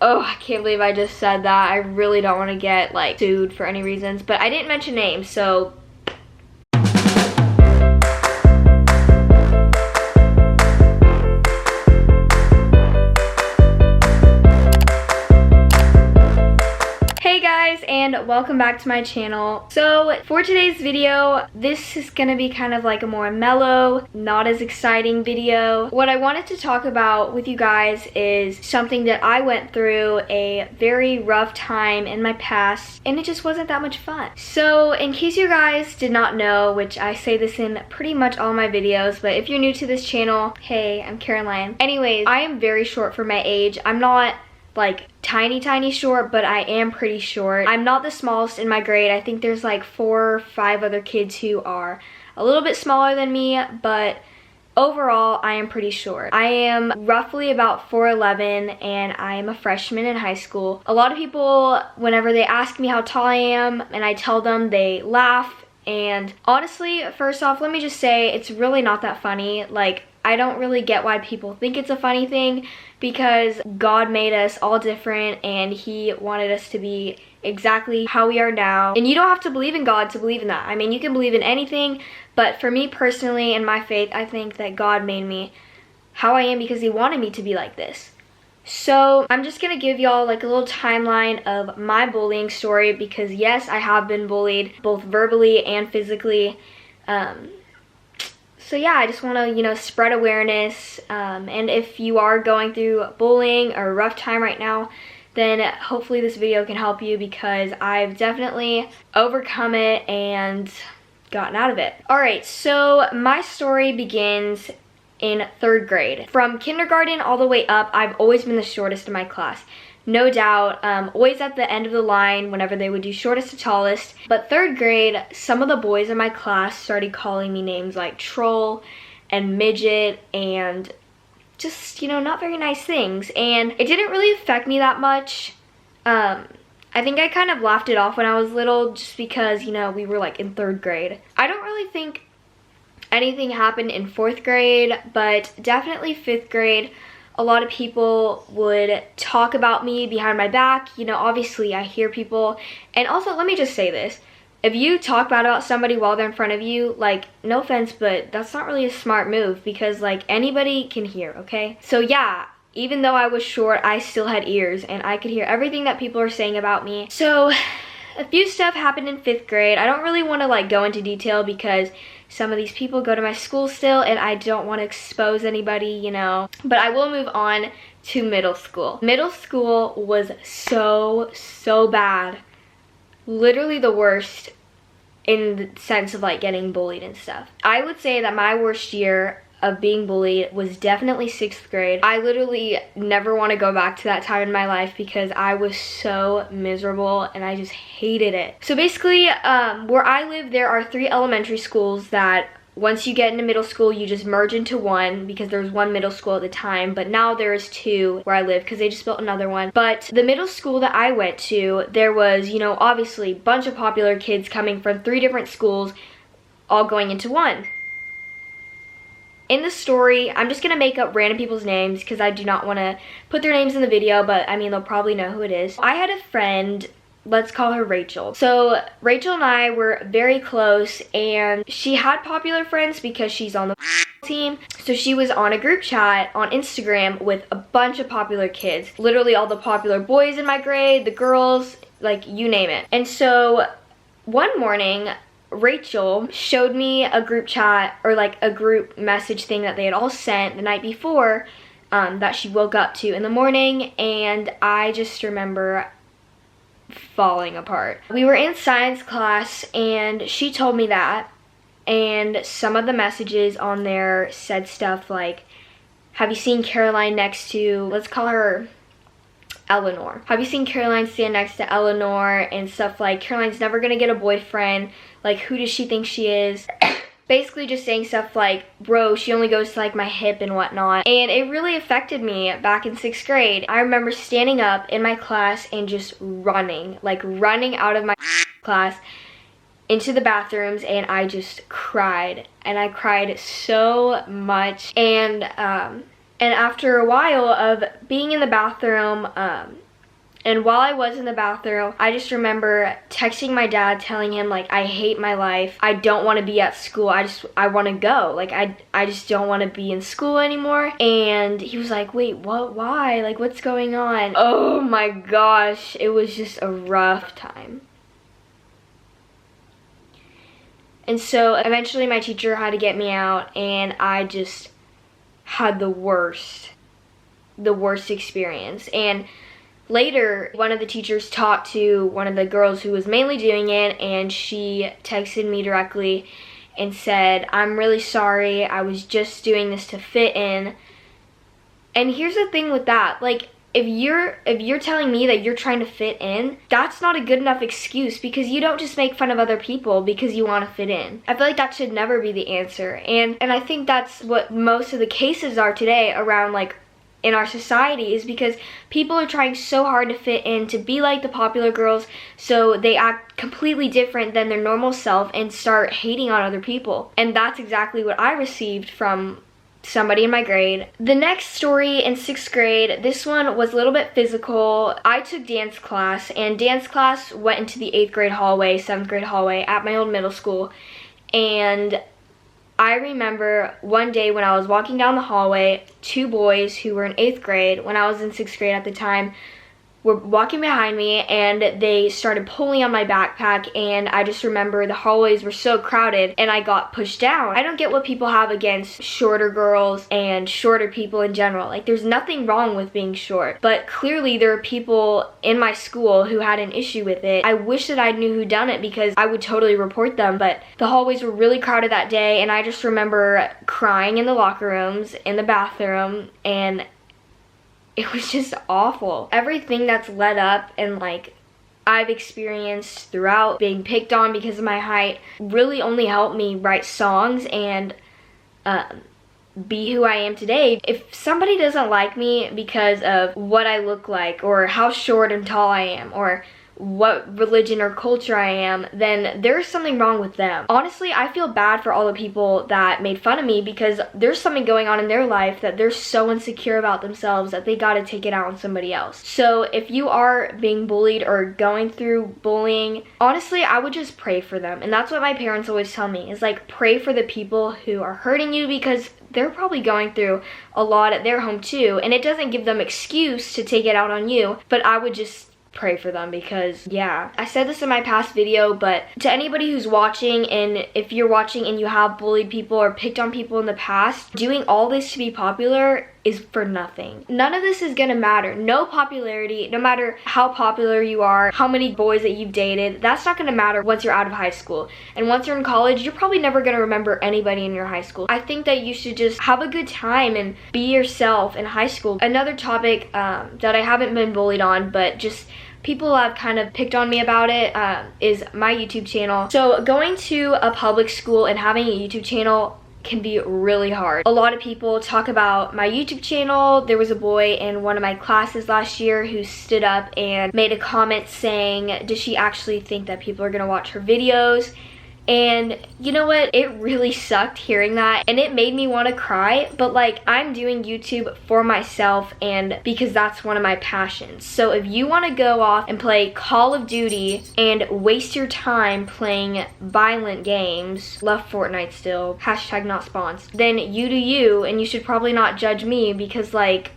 Oh, I can't believe I just said that. I really don't want to get like sued for any reasons, but I didn't mention names, so and welcome back to my channel. So for today's video, this is gonna be kind of like a more mellow, not as exciting video. What I wanted to talk about with you guys is something that I went through a very rough time in my past, and it just wasn't that much fun. So in case you guys did not know, which I say this in pretty much all my videos, but if you're new to this channel, hey, I'm Caroline. Anyways, I am very short for my age. I'm not like tiny short, but I am pretty short. I'm not the smallest in my grade. I think there's like 4 or 5 other kids who are a little bit smaller than me, but overall I am pretty short. I am roughly about 4'11", and I am a freshman in high school. A lot of people, whenever they ask me how tall I am and I tell them, they laugh, and honestly, first off, let me just say it's really not that funny. Like, I don't really get why people think it's a funny thing, because God made us all different and he wanted us to be exactly how we are now. And you don't have to believe in God to believe in that. I mean, you can believe in anything, but for me personally, in my faith, I think that God made me how I am because he wanted me to be like this. So I'm just gonna give y'all like a little timeline of my bullying story, because yes, I have been bullied both verbally and physically. So yeah, I just want to, you know, spread awareness, and if you are going through bullying or a rough time right now, then hopefully this video can help you, because I've definitely overcome it and gotten out of it. Alright, so my story begins in 3rd grade. From kindergarten all the way up, I've always been the shortest in my class. No doubt, always at the end of the line whenever they would do shortest to tallest. But 3rd grade, some of the boys in my class started calling me names like troll and midget and just, you know, not very nice things. And it didn't really affect me that much. I think I kind of laughed it off when I was little, just because, you know, we were like in 3rd grade. I don't really think anything happened in 4th grade, but definitely 5th grade. A lot of people would talk about me behind my back. You know, obviously I hear people. And also, let me just say this. If you talk bad about somebody while they're in front of you, like, no offense, but that's not really a smart move, because like anybody can hear, okay? So yeah, even though I was short, I still had ears and I could hear everything that people are saying about me. So a few stuff happened in 5th grade. I don't really want to like go into detail because some of these people go to my school still and I don't want to expose anybody, you know. But I will move on to middle school. Middle school was so bad. Literally the worst in the sense of like getting bullied and stuff. I would say that my worst year of being bullied was definitely 6th grade. I literally never want to go back to that time in my life because I was so miserable and I just hated it. So basically, where I live, there are 3 elementary schools that once you get into middle school, you just merge into one, because there was 1 middle school at the time, but now there's 2 where I live because they just built another one. But the middle school that I went to, there was, you know, obviously a bunch of popular kids coming from 3 different schools, all going into one. In the story, I'm just going to make up random people's names because I do not want to put their names in the video, but I mean, they'll probably know who it is. I had a friend, let's call her Rachel. So Rachel and I were very close, and she had popular friends because she's on the team. So she was on a group chat on Instagram with a bunch of popular kids. Literally all the popular boys in my grade, the girls, like you name it. And so one morning, Rachel showed me a group chat, or like a group message thing that they had all sent the night before, that she woke up to in the morning, and I just remember falling apart. We were in science class and she told me that, and some of the messages on there said stuff like, have you seen Caroline next to, let's call her Eleanor. Have you seen Caroline stand next to Eleanor, and stuff like, Caroline's never gonna get a boyfriend, like who does she think she is? Basically just saying stuff like, bro, she only goes to like my hip and whatnot. And it really affected me back in 6th grade. I remember standing up in my class and just running, like running out of my class into the bathrooms, and I just cried. And I cried so much. And after a while of being in the bathroom, And while I was in the bathroom, I just remember texting my dad, telling him like, I hate my life. I don't want to be at school. I want to go. Like, I just don't want to be in school anymore. And he was like, wait, what? Why? Like, what's going on? Oh my gosh, it was just a rough time. And so eventually my teacher had to get me out, and I just had the worst experience. And later, one of the teachers talked to one of the girls who was mainly doing it, and she texted me directly and said, I'm really sorry, I was just doing this to fit in. And here's the thing with that, like, if you're telling me that you're trying to fit in, that's not a good enough excuse, because you don't just make fun of other people because you want to fit in. I feel like that should never be the answer. And I think that's what most of the cases are today around, like, in our society, is because people are trying so hard to fit in, to be like the popular girls, so they act completely different than their normal self and start hating on other people. And that's exactly what I received from somebody in my grade. The next story in 6th grade, this one was a little bit physical. I took dance class, and dance class went into the 8th grade hallway, 7th grade hallway at my old middle school. And I remember one day when I was walking down the hallway, 2 boys who were in 8th grade, when I was in 6th grade at the time, were walking behind me, and they started pulling on my backpack, and I just remember the hallways were so crowded and I got pushed down. I don't get what people have against shorter girls and shorter people in general. Like, there's nothing wrong with being short, but clearly there are people in my school who had an issue with it. I wish that I knew who done it, because I would totally report them, but the hallways were really crowded that day, and I just remember crying in the locker rooms, in the bathroom, and it was just awful. Everything that's led up and like I've experienced throughout being picked on because of my height really only helped me write songs and be who I am today. If somebody doesn't like me because of what I look like, or how short and tall I am, or what religion or culture I am, then there's something wrong with them. Honestly, I feel bad for all the people that made fun of me, because there's something going on in their life that they're so insecure about themselves that they gotta take it out on somebody else. So if you are being bullied or going through bullying, honestly, I would just pray for them. And that's what my parents always tell me, is like, pray for the people who are hurting you, because they're probably going through a lot at their home too, and it doesn't give them excuse to take it out on you, but I would just pray for them, because yeah, I said this in my past video, but to anybody who's watching, and if you're watching and you have bullied people or picked on people in the past, doing all this to be popular is for nothing. None of this is gonna matter. No popularity, no matter how popular you are, how many boys that you've dated, that's not gonna matter once you're out of high school. And once you're in college, you're probably never gonna remember anybody in your high school. I think that you should just have a good time and be yourself in high school. Another topic that I haven't been bullied on, but just people have kind of picked on me about it, is my YouTube channel. So going to a public school and having a YouTube channel can be really hard. A lot of people talk about my YouTube channel. There was a boy in one of my classes last year who stood up and made a comment saying, does she actually think that people are gonna watch her videos? And you know what? It really sucked hearing that, and it made me want to cry, but like, I'm doing YouTube for myself and because that's one of my passions. So if you want to go off and play Call of Duty and waste your time playing violent games, love Fortnite still, hashtag not sponsored, then you do you, and you should probably not judge me, because like,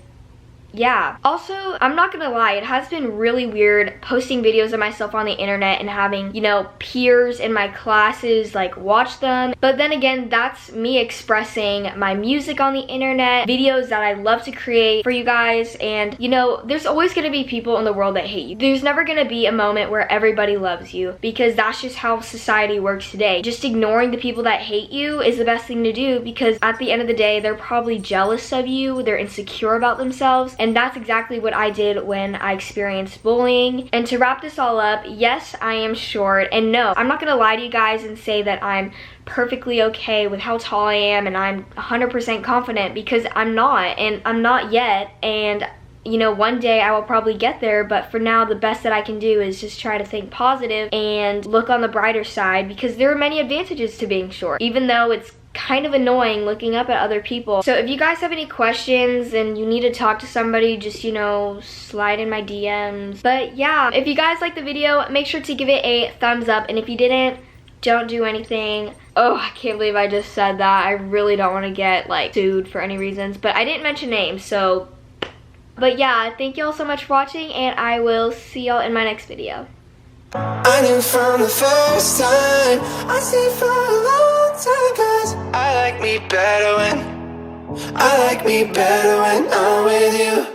yeah. Also, I'm not gonna lie, it has been really weird posting videos of myself on the internet and having, you know, peers in my classes like watch them. But then again, that's me expressing my music on the internet, videos that I love to create for you guys. And you know, there's always gonna be people in the world that hate you. There's never gonna be a moment where everybody loves you, because that's just how society works today. Just ignoring the people that hate you is the best thing to do, because at the end of the day, they're probably jealous of you, they're insecure about themselves. And that's exactly what I did when I experienced bullying. And to wrap this all up, yes, I am short. And no, I'm not gonna lie to you guys and say that I'm perfectly okay with how tall I am and I'm 100% confident, because I'm not, and I'm not yet. And you know, one day I will probably get there, but for now, the best that I can do is just try to think positive and look on the brighter side, because there are many advantages to being short. Even though it's kind of annoying looking up at other people. So if you guys have any questions and you need to talk to somebody, just, you know, slide in my DMs. But yeah, if you guys liked the video, make sure to give it a thumbs up, and if you didn't, don't do anything. Oh, I can't believe I just said that. I really don't want to get like sued for any reasons, but I didn't mention names, so. But yeah, thank you all so much for watching, and I will see y'all in my next video. I knew from the first time, I stayed for a long time, 'cause I like me better when I'm with you.